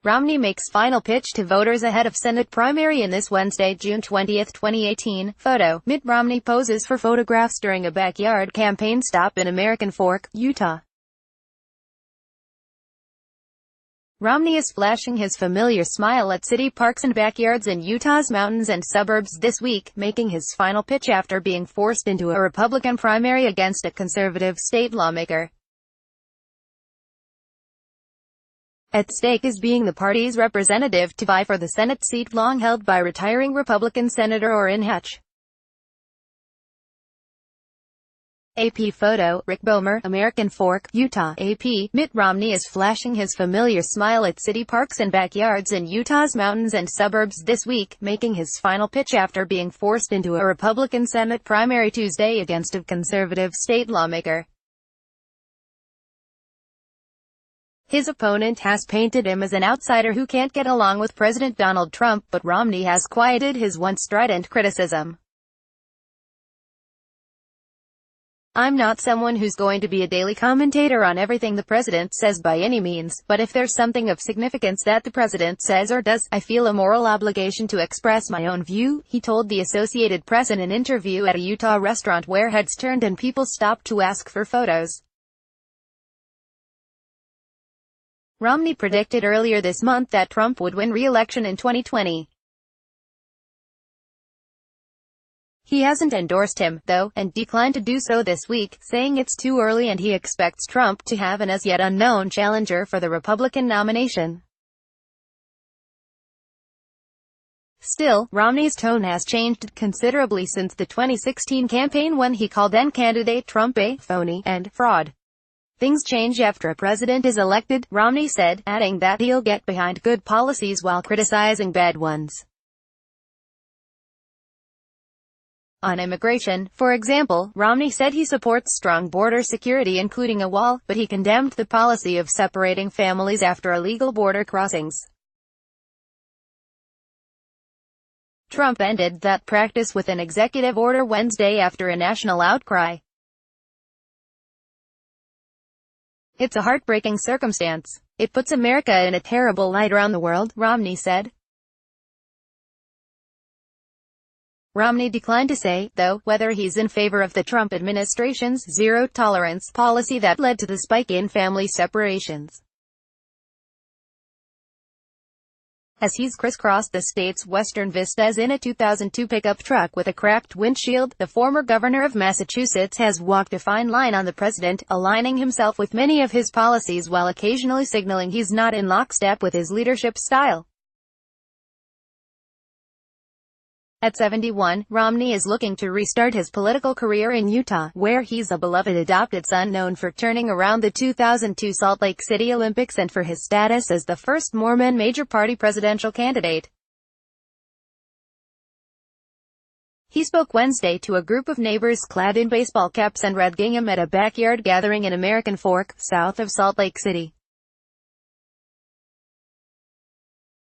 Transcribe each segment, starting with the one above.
Romney makes final pitch to voters ahead of Senate primary in this Wednesday, June 20, 2018. Photo. Mitt Romney poses for photographs during a backyard campaign stop in American Fork, Utah. Romney is flashing his familiar smile at city parks and backyards in Utah's mountains and suburbs this week, making his final pitch after being forced into a Republican primary against a conservative state lawmaker. At stake is being the party's representative to vie for the Senate seat long held by retiring Republican Senator Orrin Hatch. AP photo. Rick Bomer, American Fork, Utah. AP. Mitt Romney is flashing his familiar smile at city parks and backyards in Utah's mountains and suburbs this week, making his final pitch after being forced into a Republican Senate primary Tuesday against a conservative state lawmaker. His opponent has painted him as an outsider who can't get along with President Donald Trump, but Romney has quieted his once strident criticism. "I'm not someone who's going to be a daily commentator on everything the president says by any means, but if there's something of significance that the president says or does, I feel a moral obligation to express my own view," he told the Associated Press in an interview at a Utah restaurant where heads turned and people stopped to ask for photos. Romney predicted earlier this month that Trump would win re-election in 2020. He hasn't endorsed him, though, and declined to do so this week, saying it's too early and he expects Trump to have an as-yet unknown challenger for the Republican nomination. Still, Romney's tone has changed considerably since the 2016 campaign when he called then-candidate Trump a phony and fraud. "Things change after a president is elected," Romney said, adding that he'll get behind good policies while criticizing bad ones. On immigration, for example, Romney said he supports strong border security including a wall, but he condemned the policy of separating families after illegal border crossings. Trump ended that practice with an executive order Wednesday after a national outcry. "It's a heartbreaking circumstance. It puts America in a terrible light around the world," Romney said. Romney declined to say, though, whether he's in favor of the Trump administration's zero-tolerance policy that led to the spike in family separations. As he's crisscrossed the state's western vistas in a 2002 pickup truck with a cracked windshield, the former governor of Massachusetts has walked a fine line on the president, aligning himself with many of his policies while occasionally signaling he's not in lockstep with his leadership style. At 71, Romney is looking to restart his political career in Utah, where he's a beloved adopted son known for turning around the 2002 Salt Lake City Olympics and for his status as the first Mormon major party presidential candidate. He spoke Wednesday to a group of neighbors clad in baseball caps and red gingham at a backyard gathering in American Fork, south of Salt Lake City.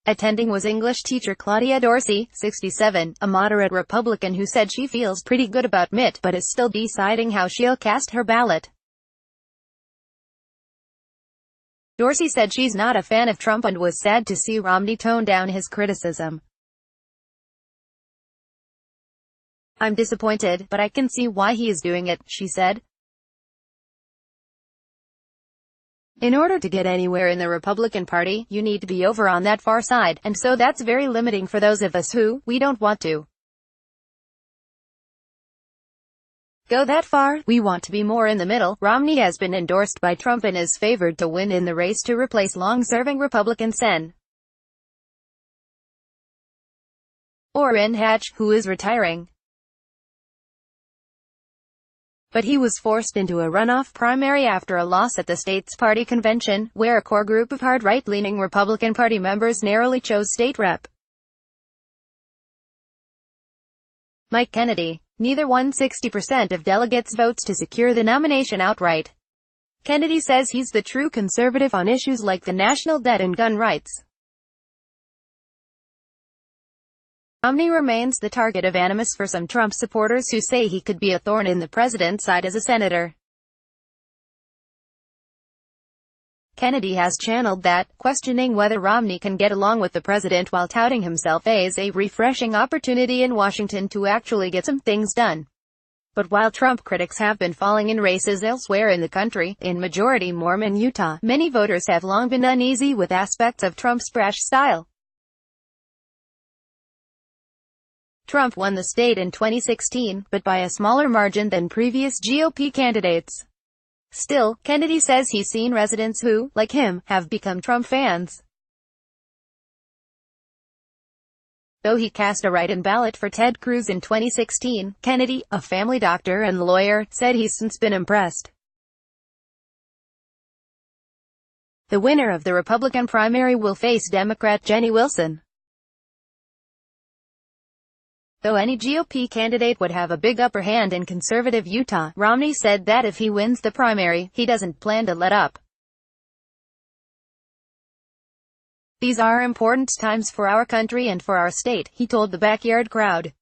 Attending was English teacher Claudia Dorsey, 67, a moderate Republican who said she feels pretty good about Mitt but is still deciding how she'll cast her ballot. Dorsey said she's not a fan of Trump and was sad to see Romney tone down his criticism. "I'm disappointed, but I can see why he is doing it," she said. "In order to get anywhere in the Republican Party, you need to be over on that far side, and so that's very limiting for those of us who, we don't want to go that far. We want to be more in the middle." Romney has been endorsed by Trump and is favored to win in the race to replace long-serving Republican Sen. Orrin Hatch, who is retiring. But he was forced into a runoff primary after a loss at the state's party convention, where a core group of hard right-leaning Republican Party members narrowly chose State Rep. Mike Kennedy. Neither won 60% of delegates' votes to secure the nomination outright. Kennedy says he's the true conservative on issues like the national debt and gun rights. Romney remains the target of animus for some Trump supporters who say he could be a thorn in the president's side as a senator. Kennedy has channeled that, questioning whether Romney can get along with the president while touting himself as a refreshing opportunity in Washington to actually get some things done. But while Trump critics have been falling in races elsewhere in the country, in majority Mormon Utah, many voters have long been uneasy with aspects of Trump's brash style. Trump won the state in 2016, but by a smaller margin than previous GOP candidates. Still, Kennedy says he's seen residents who, like him, have become Trump fans. Though he cast a write-in ballot for Ted Cruz in 2016, Kennedy, a family doctor and lawyer, said he's since been impressed. The winner of the Republican primary will face Democrat Jenny Wilson. Though any GOP candidate would have a big upper hand in conservative Utah, Romney said that if he wins the primary, he doesn't plan to let up. "These are important times for our country and for our state," he told the backyard crowd.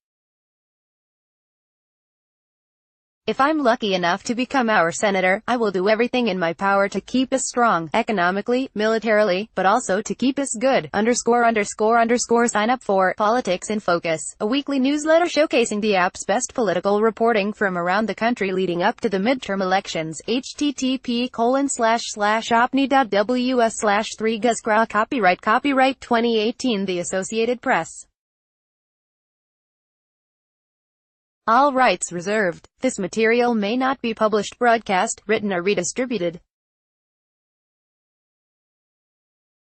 "If I'm lucky enough to become our senator, I will do everything in my power to keep us strong, economically, militarily, but also to keep us good, _____. Sign up for Politics in Focus, a weekly newsletter showcasing the app's best political reporting from around the country leading up to the midterm elections. http://opni.ws/3gus. Copyright 2018 The Associated Press. All rights reserved. This material may not be published, broadcast, written or redistributed.